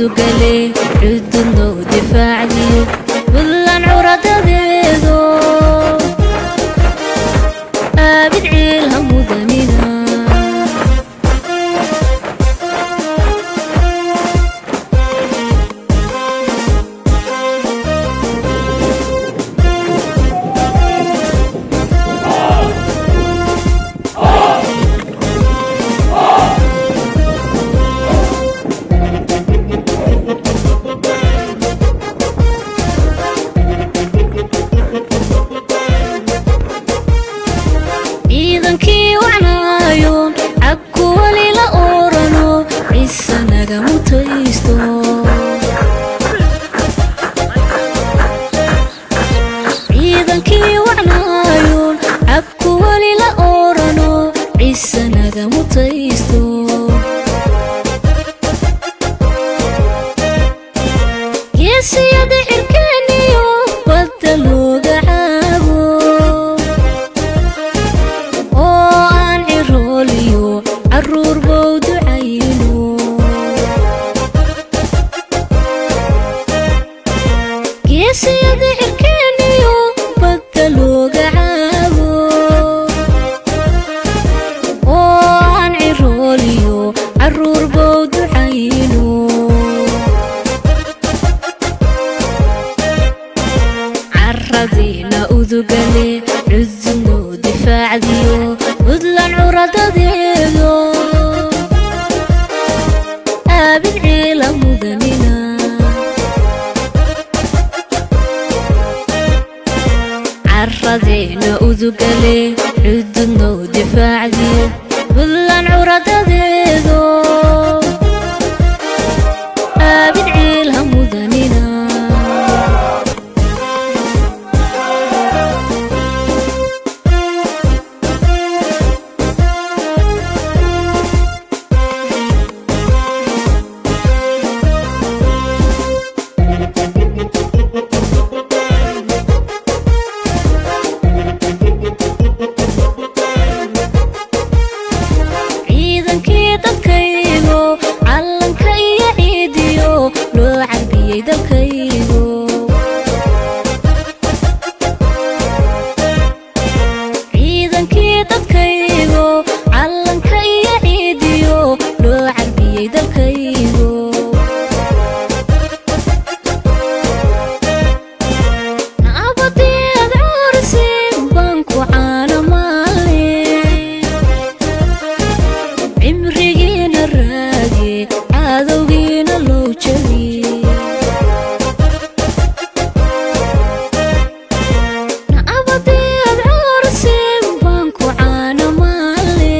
udugale cududno difaacdiyo buntland curadadeedo aabid ciilha mudanina ciidankii wacnaayoon cabku wali la oorano ciise naga mutaysto ciidankii wacnaayoon cabku wali la oorano ciise naga mutaysto geesiyada cirkeeniyo badda looga caabo caruur bow ducayno geesiyada cirkeeniyo badda looga caabo oo aan cirooliyo caruur bow ducayno caradiina udugale cududno difaacdiyo buntland curadadeedo aabid ciila mudanina caradeena udugale cududno difaacdiyo buntland curadadeedo aabid ciilha mudanina ciidankii dadkaygo calanka iyo ciidiyo loo carbiyey dalkaygo ciidankii dadkaygo calanka iyo ciidiyo loo carbiyey dalkaygo nabadeed cursin baan ku caana maale cimrigiina raage cadowgiina loo jabiye nabadeed cursin baan ku caana maale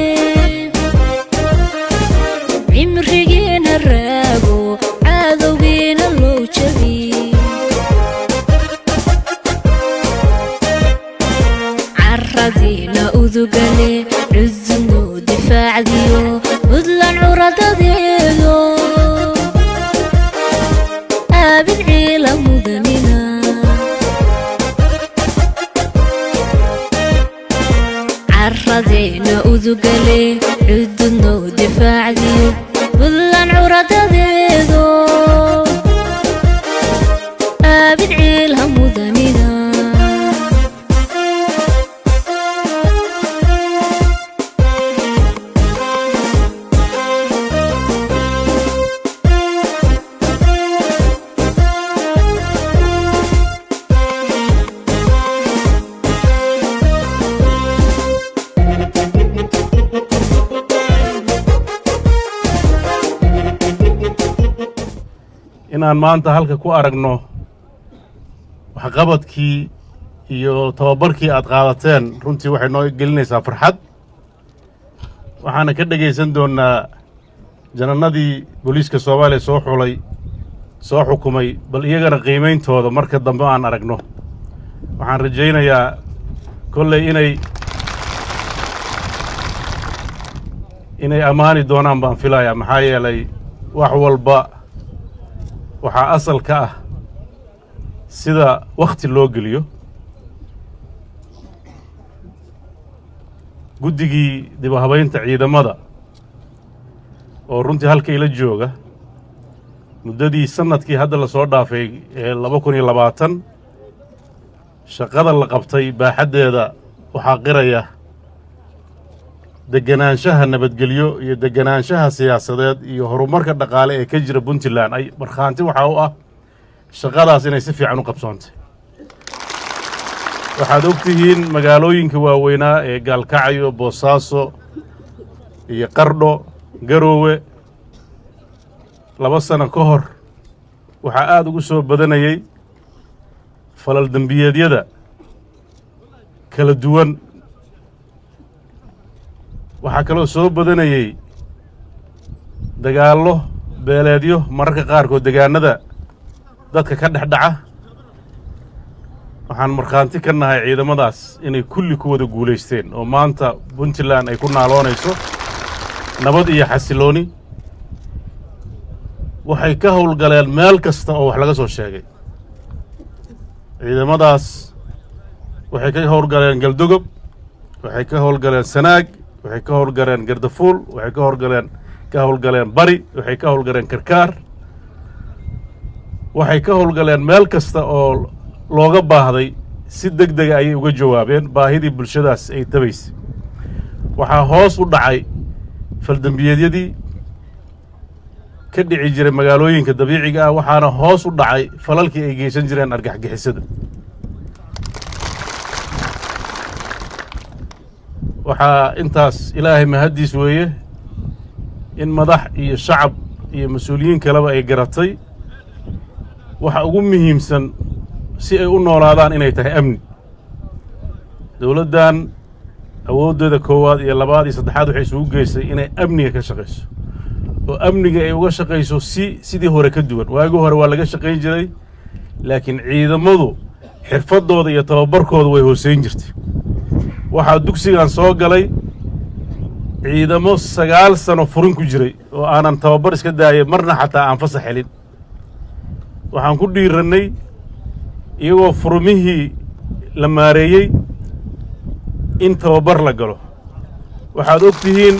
cimrigiina raago cadowgiina loo jabiye caradiina udugale cududno difaacdiyo buntland curadadeedo aabid ciila mudanina caradeena udugale cududno difaacdiyo buntland curadadeedo aabid ciilha mudanina inaan maanta halka ku aragno waxqabadkii iyo tababarkii aad qaadateen runtii waxay noo gelinaysaa farxad waxaana ka dhegaysan doonnaa janannadii booliiska soomaaliya soo xulay soo xukumay bal iyagana qiimayntooda marka dambe aan aragno waxaan rajaynayaa kolley inay ammaani doonaan baan filayaa maxaa yeelay wax walba waxaa asal ka ah sida wakhti loo geliyo guddigii dib u habaynta ciidamada oo runtii halka ila jooga muddadii sanadkii hadda la soo dhaafay ee 2020 shaqada la qabtay baaxaddeeda waxaa qiraya deganaanshaha nabadgelyo iyo deganaanshaha siyaasadeed iyo horumarka dhaqaale ee ka jira Puntland ay markhaanti waxa u ah shaqadaas inay si fiican u qabsoontay. waxaad ogtihiin magaalooyinka waaweynaa ee Gaalkacyo, Boosaaso iyo Qardho, Garoowe 2 sano ka hor waxaa aad ugu soo badanayay falal dambiyeedyada kala duwan. waxaa kaloo soo badanayay dagaallo beeleedyo mararka qaarkood deegaanada dadka ka dhex dhaca. waxaan markhaanti ka nahay ciidamadaas inay kulli ku wada guulaysteen oo maanta Puntland ay ku naaloonayso nabad iyo xasilooni. waxay ka howlgaleen meel kasta oo wax laga soo sheegay. ciidamadaas waxay ka howlgaleen Galdogob, waxay ka howlgaleen Sanaag, waxay ka howlgaleen Gardafuul, waxay ka howlgaleen Bari, waxay ka howlgaleen Karkaar, waxay ka howlgaleen meel kasta oo looga baahday. si degdeg ayay uga jawaabeen baahidii bulshadaas ay tabaysay. waxaa hoos u dhacay faldambiyeedyadii ka dhici jiray magaalooyinka dabiiciga ah, waxaana hoos u dhacay falalkii ay geysan jireen argagixisada. waxaa intaas ilaahay mahadiis weeye in madax iyo shacab iyo mas-uuliyiin kaleba ay garatay waxa ugu muhiimsan si ay u noolaadaan inay tahay amni. dowladdan awooddeeda koowaad iyo labaad iyo saddexaad waxay isugu geysay inay amniga ka shaqayso oo amniga ay uga shaqayso sidii hore ka duwan. waagii hore waa laga shaqayn jiray, laakiin ciidamadu xirfadooda iyo tababarkooda way hooseyn jirtay. waxaa dugsigan soo galay ciidamo 9 sano furin ku jiray oo aanan tababar iska daayay marna xataa aan fasax helin. waxaan ku dhiirannay iyagoo furmihii la maareeyey in tababar la galo. waxaad ogtihiin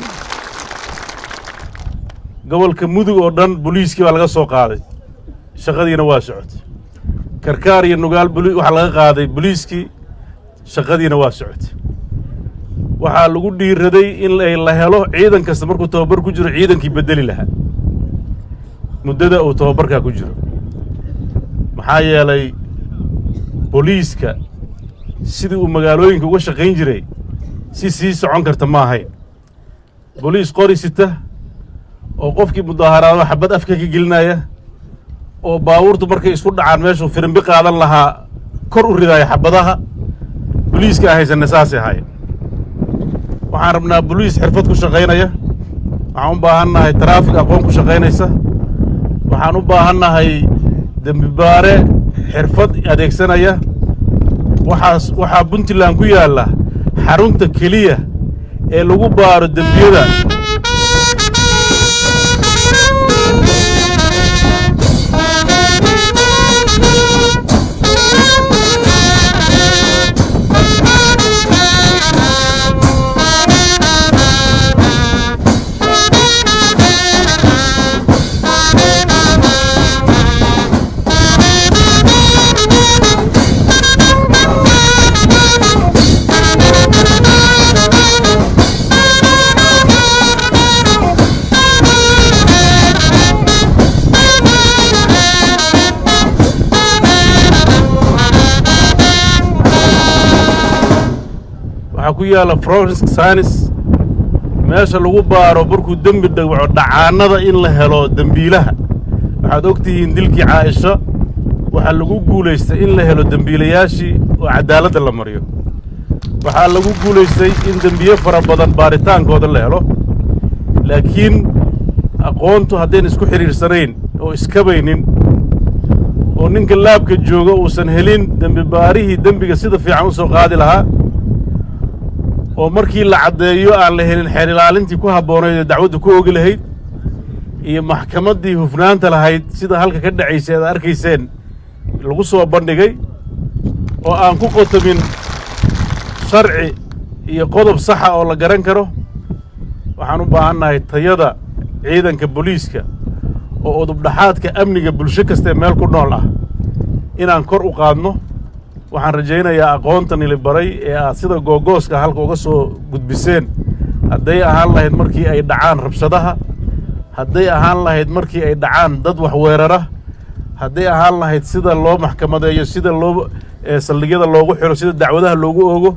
gobolka Mudug oo dhan booliiskii baa laga soo qaaday, shaqadiina waa socotay. Karkaar iyo Nugaal waxaa laga qaaday booliiskii, shaqadiina waa socotay. waxaa lagu dhiiraday in la helo ciidan kasta markuu tababar ku jiro ciidankii bedeli lahaa muddada uu tababarkaa ku jiro. maxaa yeelay booliiska sidii uu magaalooyinka uga shaqayn jiray sii socon karta ma ahayn. booliis qori sita oo qofkii mudaaharaado xabad afka ka gelinaya oo baabuurtu markay isku dhacaan meeshuu firimbi qaadan lahaa kor u ridaya xabadaha. booliiska haysanna saasay ahaayeen. waxaan rabnaa booliis xirfad ku shaqaynaya. waxaan u baahannahay taraafik aqoon ku shaqaynaysa. waxaan u baahannahay dembibaare xirfad adeegsanaya. waxaa Puntland ku yaalla xarunta keliya ee lagu baaro dembiyada ku yaala forensic science meesha lagu baaro markuu dembi dhawaco dhacaanada in la helo dembiilaha. waxaad ogtihiin dilkii Caaisha waxaa lagu guulaystay in la helo dembiilayaashii oo cadaaladda la mariyo. waxaa lagu guulaystay in dembiye fara badan baaritaankooda la helo, laakiin aqoontu haddeen isku xiriirsanayn oo iskabaynin oo ninka laabka jooga uusan helin dembi baarihii dembiga sida fiican u soo qaadi lahaa oo markii la caddeeyo aan la helin xeer ilaalintii ku habboonayd ee dacwadda ku oogi lahayd iyo maxkamaddii hufnaanta lahayd sida halka ka dhacaysay aad arkayseen lagu soo bandhigay oo aan ku qotomin sharci iyo qodob saxa oo la garan karo. waxaan u baahannahay tayada ciidanka booliiska oo udubdhaxaadka amniga bulsho kasta meel ku nool ah inaan kor u qaadno waxaan rajaynayaa aqoontan ili baray ee aad sida googooska halka uga soo gudbiseen hadday ahaan lahayd markii ay dhacaan rabshadaha hadday ahaan lahayd markii ay dhacaan dad wax weerara hadday ahaan lahayd sida loo maxkamadeeyo sida loo saldhigyada loogu xiro sida dacwadaha loogu oogo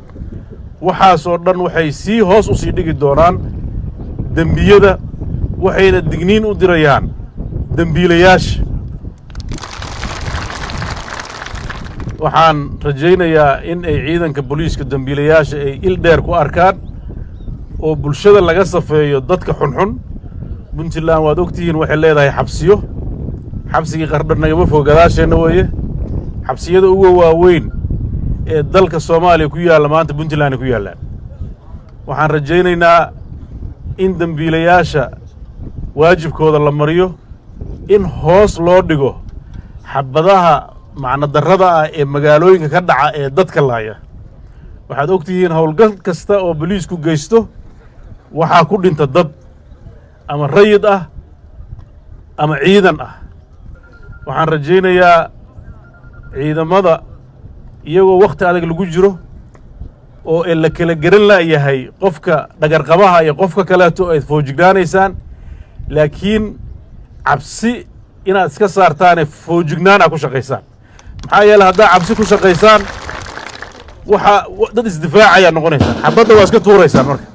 waxaasoo dhan waxay sii hoos u sii dhigi doonaan dembiyada waxayna digniin u dirayaan dembiilayaasha waxaan rajaynayaa in ay ciidanka booliiska dembiilayaasha ay il dheer ku arkaan oo bulshada laga safeeyo dadka xunxun puntland waad ogtihiin waxay leedahay xabsiyo xabsigii qardho nagama fog gadaasheenna weeye xabsiyada uga waaweyn ee dalka soomaaliya ku yaalla maanta puntland ku yaallaan waxaan rajaynaynaa in dembiilayaasha waajibkooda la mariyo in hoos loo dhigo xabadaha macno darrada ah ee magaalooyinka ka dhaca ee dadka laaya waxaad ogtihiin howlgal kasta oo boliisku geysto waxaa ku dhinta dad ama rayid ah ama ciidan ah waxaan rajaynayaa ciidamada iyagoo wakhti adag lagu jiro oo ee la kala garan la'yahay qofka dhagarqabaha iyo qofka kaleeto ayd foojignaanaysaan laakiin cabsi inaad iska saartaane foojignaana ku shaqaysaan maxaa yeele haddaa cabsi ku shaqaysaan waxaa dad isdifaacayaa noqonaysaan xabadda waa iska tuuraysaan marka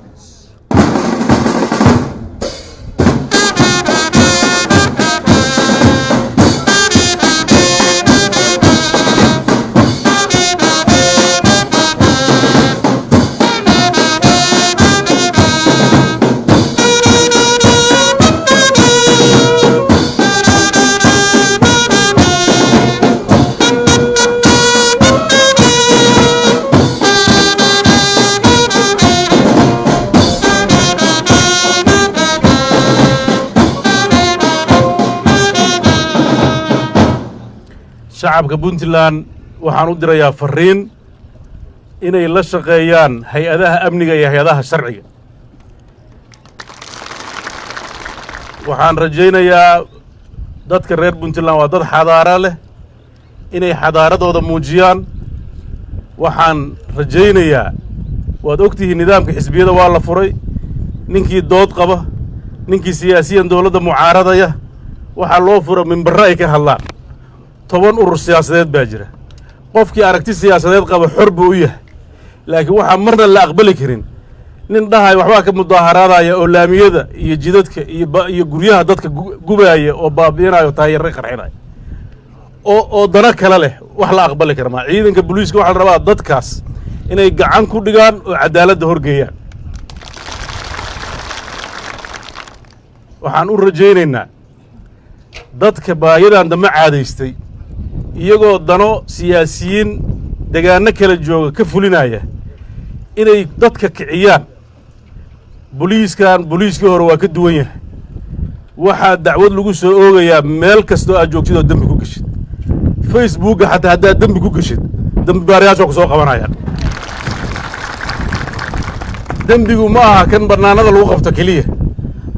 shacabka puntland waxaan u dirayaa farriin inay la shaqeeyaan hay-adaha amniga iyo hay-adaha sharciga waxaan rajaynayaa dadka reer puntland waa dad xadaara leh inay xadaaradooda muujiyaan waxaan rajaynayaa waad ogtihiin nidaamka xisbiyada waa la furay ninkii dood qaba ninkii siyaasiyan dowladda mucaaradaya waxaa loo fura mimbarre ay ka hadlaan 10 urur siyaasadeed baa jira qofkii aragti siyaasadeed qaba xor buu u yahay laakiin waxaa marna la aqbali karin nin dhahay waxbaa ka mudaaharaadaya oo laamiyada iyo jidadka iyo guryaha dadka gubaaya oo baabi'inaya oo taayirre qarxinaya oo dana kale leh wax la aqbali kara ma ciidanka booliiska waxaa la rabaa dadkaas inay gacan ku dhigaan oo cadaaladda horgeeyaan waxaan u rajaynaynaa dadka baayadan dama caadaystay iyagoo dano siyaasiyiin degaano kala jooga ka fulinaya inay dadka kiciyaan booliiskii hore waa ka duwan yahay waxaa dacwad lagu soo oogayaa meel kastoo aad joogtid oo dembi ku geshid facebookga xataa haddaad dembi ku geshid dembi baarayaasha ku soo qabanayaan dembigu ma aha kan bannaanada lagu qabto keliya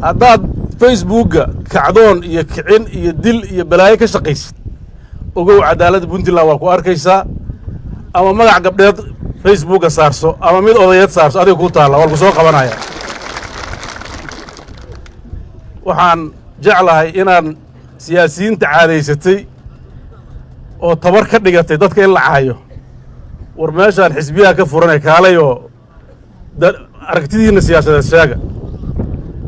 haddaad facebookga kacdoon iyo kicin iyo dil iyo balaayo ka shaqaysid ogow cadaaladda puntland waa ku arkaysaa ama magac gabdheed facebookga saarso ama mid odayeed saarso adiga ku taalla waa lagu soo qabanaya waxaan jeclahay inaan siyaasiyiinta caadaysatay oo tabar ka dhigatay dadka in la caayo war meeshaan xisbiyaha ka furanay kaalay oo aragtidiinna siyaasadeed sheega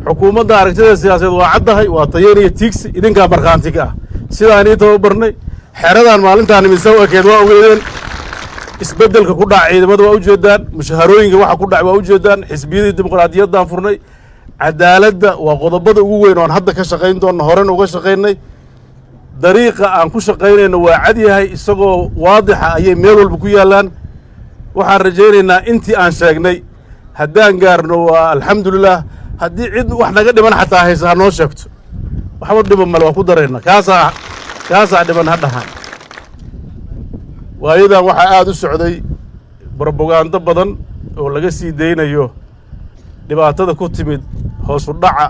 xukuumadda aragtida siyaasadeed waa caddahay waa tayeen iyo tiigsi idinkaa markhaanti ka ah sidaan ii tababarnay xeradaan maalintaan imise u ekeed waa ogeydeen isbeddelka ku dhaca ciidamada waa u jeedaan mushaharooyinka waxa ku dhac waa u jeedaan xisbiyadii dimuqraadiyaddaan furnay cadaaladda waa qodobada ugu weyn oon hadda ka shaqayn doonno horena uga shaqaynay dariiqa aan ku shaqaynayno waa cad yahay isagoo waadixa ayay meel walba ku yaallaan waxaan rajaynaynaa intii aan sheegnay haddaan gaarno waa alxamdulilah haddii cid wax naga dhiman xataa haysa ha noo sheegto waxba dhiban male waa ku darayna kaasaa dhiban ha dhahaan waayadan waxaa aad u socday brobagando badan oo laga sii daynayo dhibaatada ku timid hoosu dhaca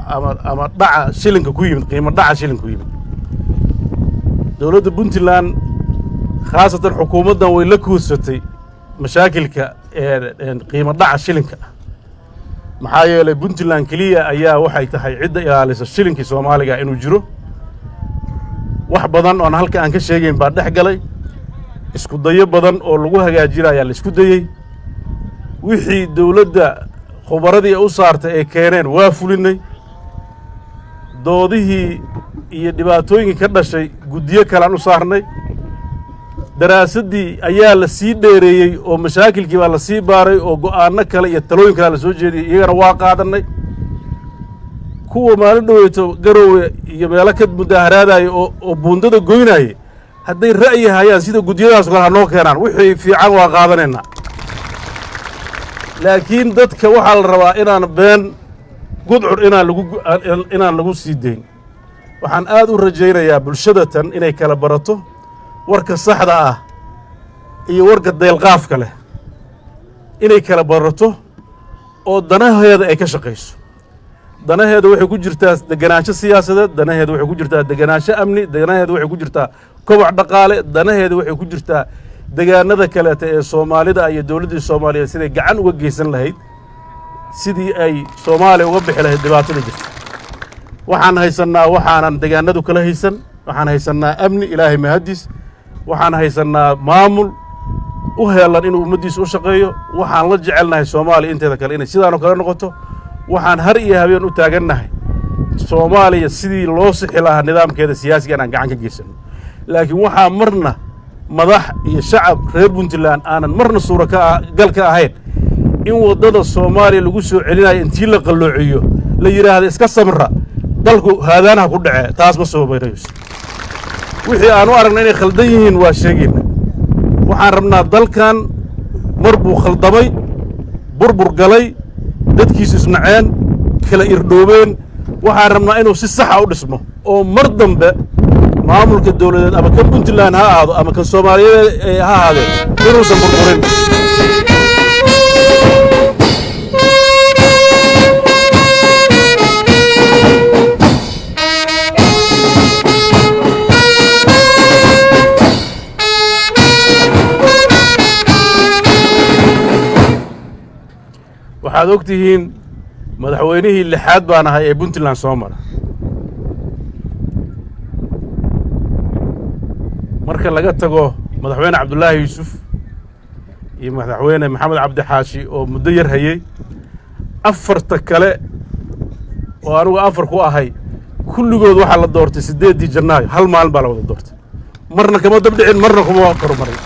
ama dhaca shilinka ku yimid qiimo dhaca shilinka ku yimid دولة بنتلان خاصة حكومتنا ويلا كوستي مشاكلك قيمة ضاع الشلنك محايا لبنتلان كلية أيها وحي تحي عدة إلاليس الشلنك سوماليا إنو جرو wax badan oo halka aan ka sheegayn baa dhex galay isku dayo badan oo lagu hagaajinayo la isku dayay wixii dawladda khubaradii u saartay ee keeneen waa fulinay doodihii iyo dhibaatooyinkii ka dhashay gudiyo kale aan u saarnay daraasadii ayaa la sii dheereeyay oo mashaakilkii baa la sii baaray oo go'aano kale iyo talooyin kale la soo jeediyay iyagana waa qaadanay kuwa maalin dhaweyto garoowe iyo meelo ka mudaharaadayo oo buundada goynaaye hadday ra'yi hayaan sida gudiyadaas kale hanoo keenaan wixii fiican waa qaadanaynaa laakiin dadka waxaa la rabaa inaan been gudcur inaan lagu sii dayn waxaan aad u rajaynayaa bulshada tan inay kala barato warka saxda ah iyo warka deelqaafka leh inay kala barato oo danaheeda ay ka shaqayso danaheeda waxay ku jirtaa deganaansho siyaasadeed danaheeda waxay ku jirtaa deganaansho amni danaheeda waxay ku jirtaa koboc dhaqaale danaheeda waxay ku jirtaa degaanada kaleeta ee Soomaalida iyo dawladda Soomaaliya siday gacan uga geysan lahayd sidii ay Soomaaliya uga bixi lahayd dhibaatada jirta waxaan haysanaa waxaanan degaanadu kala haysan waxaan haysanaa amni ilaahay mahadiis waxaan haysanaa maamul u heelan inuu ummadiisa u shaqeeyo waxaan la jecelnahay Soomaaliya inteeda kale inay sidaan oo kale noqoto waxaan har iyo habeen u taagannahay Soomaaliya sidii loo sixi lahaa nidaamkeeda siyaasiga aan gacan ka geysano laakiin waxaa marna madax iyo shacab reer Puntland aanan marna suura gal ka ahayn in wadada Soomaaliya lagu soo celinayo intii la qalloociyo la yiraahdo iska samra dalku haadaanaha ku dhacay taas ma soo bayrayso wixii aan u aragnay inay khaldan yihiin waa sheegayna waxaan rabnaa dalkan mar buu khaldamay burbur galay dadkiisu isnaceen kala irdhoobeen waxaan rabnaa inuu si sax ah u dhismo oo mar dambe maamulka dawladeed ama kan Puntland ha aado ama kan Soomaaliyeed ha aado inuusan burburin waxaad ogtihiin madaxweynihii lixaad baan ahay ee Puntland soo mara marka laga tago madaxweyne Cabdullaahi Yuusuf iyo madaxweyne Maxamed Cabdi Xaashi oo muddo yar hayay afarta kale oo anigu afar ku ahay kulligood waxa la doortay 8 Janaayo hal maalin baa la wada doortay marna kama dabdhicin marna kuma kormarin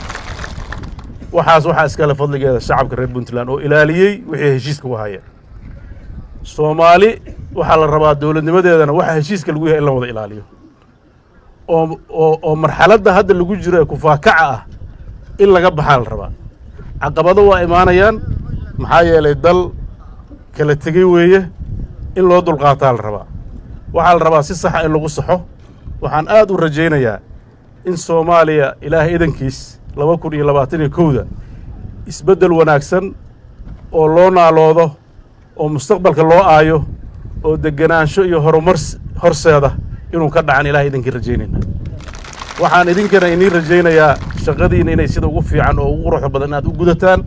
waxaas waxa iska la fadligeeda shacabka reer Puntland oo ilaaliyay wixii heshiiska u hayeen Soomaali waxa la rabaa dawladnimadeedana waxa heshiiska lagu yahay in la wada ilaaliyo oo marxaladda hadda lagu jiro ee kufaakaca ah in laga baxaa la rabaa caqabado waa imaanayaan maxaa yeelay dal kala tegay weeye in loo dulqaataa la rabaa waxaa la rabaa si sax ah in lagu saxo waxaan aad u rajaynayaa in Soomaaliya ilaahay idankiis 2021 isbedel wanaagsan oo loo naaloodo oo mustaqbalka loo aayo oo deganaansho iyo horumar horseeda inuu ka dhacan ilaahay idinkii rajaynayna waxaan idinkana inii rajaynayaa shaqadiina inay sida ugu fiican oo ugu quruxda badan aad u gudataan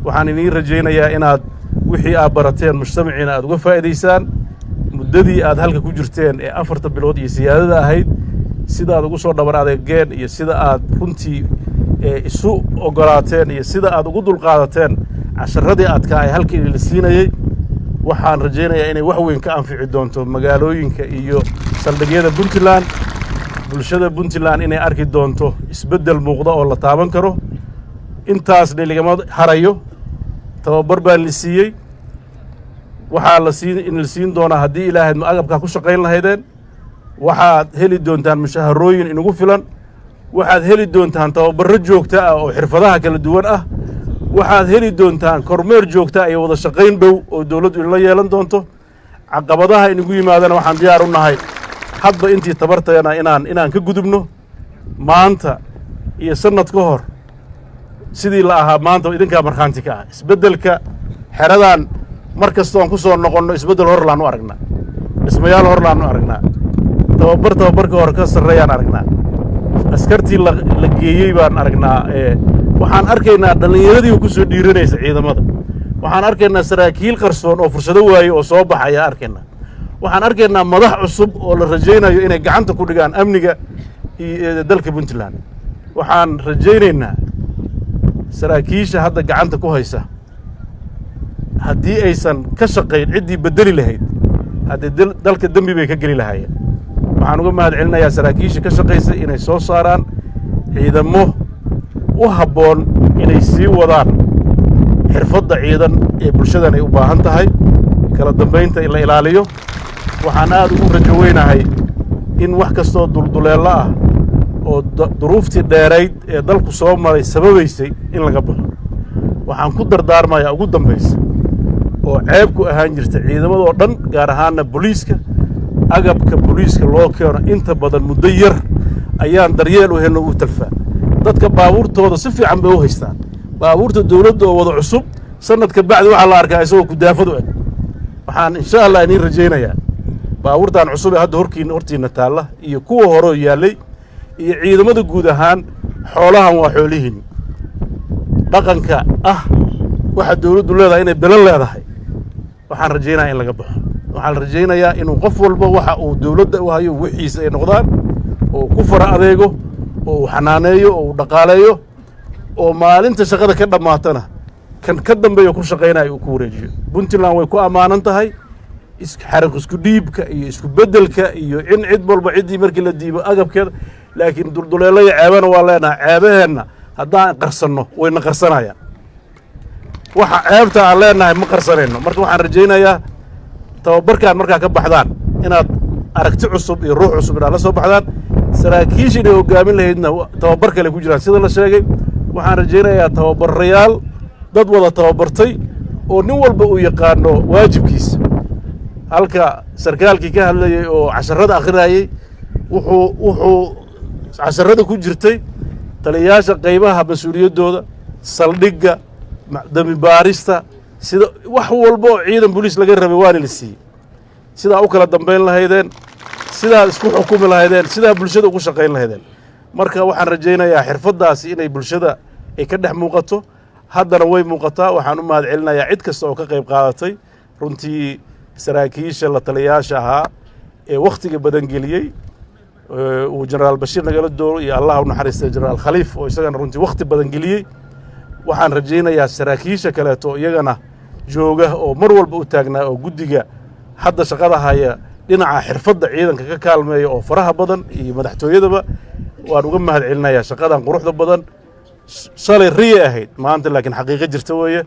waxaan inii rajaynayaa inaad wixii aad barateen mujtamaciina aad uga faa'iidaysaan muddadii aad halka ku jirteen ee 4 bilood iyo siyaadada ahayd sida aad ugu soo dhabar adeegeen iyo sida aad runtii isu ogolaateen iyo sida aad ugu dulqaadateen casharadii aadka ay halkii la siinayay waxaan rajaynayaa inay wax weyn ka anfici doonto magaalooyinka iyo saldhigyada Puntland bulshada Puntland inay arki doonto isbedel muuqda oo la taaban karo intaas dhiligama harayo tababar baa la siiyay waxaa la siin doonaa haddii ilaahay ma agabka ku shaqayn lahaydeen waxaad heli doontaan mushaharooyin inugu filan waxaad heli doontaan tababarro joogto ah oo xirfadaha kala duwan ah waxaad heli doontaan kormeer joogto ah iyo wada shaqayn dhow oo dawladdu la yeelan doonto caqabadaha inagu yimaadana waxaan diyaar u nahay hadba intii tabartayna inaan ka gudubno maanta iyo sanad ka hor sidii la ahaa maanta idinkaa markhaanti ka ah isbeddelka xeradan mar kastoo aan ku soo noqonno isbeddel hor laanu aragnaa dhismayaal hor laanu aragnaa tababarka hore ka sarreeyaan aragnaa askartii la geeyey baan aragnaa waxaan arkaynaa dhallinyaradii ku soo dhiiranaysa ciidamada waxaan arkaynaa saraakiil qarsoon oo fursado waaye oo soo baxaya arkaynaa waxaan arkaynaa madax cusub oo la rajaynayo inay gacanta ku dhigaan amniga dalka Puntland waxaan rajaynaynaa saraakiisha hadda gacanta ku haysa haddii aysan ka shaqayn ciddii bedeli lahayd haddii dalka dembi bay ka geli lahaayeen waxaan uga mahad celinayaa saraakiisha ka shaqaysa inay soo saaraan ciidamo u habboon inay sii wadaan xirfadda ciidan ee bulshadan ay u baahan tahay kala dambaynta in la ilaaliyo waxaan aad ugu rajo weynahay in wax kastoo dulduleello ah oo duruuftii dheerayd ee dalku soo maray sababaysay in laga baxo waxaan ku dardaarmayaa ugu dambaysa oo ceeb ku ahaan jirta ciidamadoo dhan gaar ahaanna booliiska agabka booliiska loo keeno inta badan muddo yar ayaan daryeel u helno u talfaa dadka baabuurtooda si fiican bay u haystaan baabuurta dawladda oo wada cusub sanadka bacdi waxaa la arkaa isagoo kudaafad u eg waxaan insha allah iniin rajaynayaa baabuurtan cusub ee hadda hortiinna taalla iyo kuwa horeo yaallay iyo ciidamada guud ahaan xoolahan waa xoolihiin dhaqanka waxa dawladdu leedahay inay belan leedahay waxaan rajaynayaa in laga baxo waxaan rajaynayaa inuu qof walba waxa uu dawladda u hayo wixiisa ay noqdaan oo ku fara adeego oo uu xanaaneeyo oo uu dhaqaaleeyo oo maalinta shaqada ka dhammaatana kan ka dambeeya ku shaqaynayo uu ku wareejiyo Puntland way ku amaanan tahay xarag isku dhiibka iyo isku beddelka iyo in cid walba ciddii markii la diibo agabkeeda laakiin dulduleelaya ceebana waa leenahay ceebaheenna haddaan qarsanno wayna qarsanayaan waxa ceebta aan leenahay ma qarsanayno marka waxaan rajaynayaa tababarkaan markaa ka baxdaan inaad aragti cusub iyo ruux cusub inaad la soo baxdaan saraakiisha inay hoggaamin lahaydna tababar kale ku jiraan sida la sheegay waxaan rajaynayaa tababarayaal dad wada tababartay oo nin walba uu yaqaano waajibkiisa halka sarkaalkii ka hadlayay oo casharada akhrinayay wuxuu casharada ku jirtay taliyayaasha qaybaha mas-uuliyaddooda saldhigga dami baarista sida wax walba oo ciidan booliis laga rabay waana la siiyey sidaa u kala dambayn lahaydeen sidaa isku xukumi lahaydeen sidaa bulshada ugu shaqayn lahaydeen marka waxaan rajaynayaa xirfaddaasi inay bulshada ay ka dhex muuqato haddana way muuqataa waxaan u mahad celinayaa cid kasta oo ka qayb qaadatay runtii saraakiisha la taliyayaasha ahaa ee wakhtiga badan geliyey uu jenaraal bashiir nagala dooro iyo allah u naxariistay jenaraal khaliif oo isagana runtii wakhti badan geliyey waxaan rajaynayaa saraakiisha kaleeto iyagana jooga oo mar walba u taagnaa oo guddiga hadda shaqada haya dhinaca xirfadda ciidanka ka kaalmeeya oo faraha badan iyo madaxtooyadaba waan uga mahad celinayaa shaqadan quruxda badan shalay riye ahayd maanta laakiin xaqiiqo jirta weeye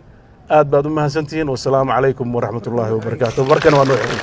aad baad u mahadsantihiin wasalaamu calaykum waraxmatullaahi wabarakaatu markana waa noo xiriir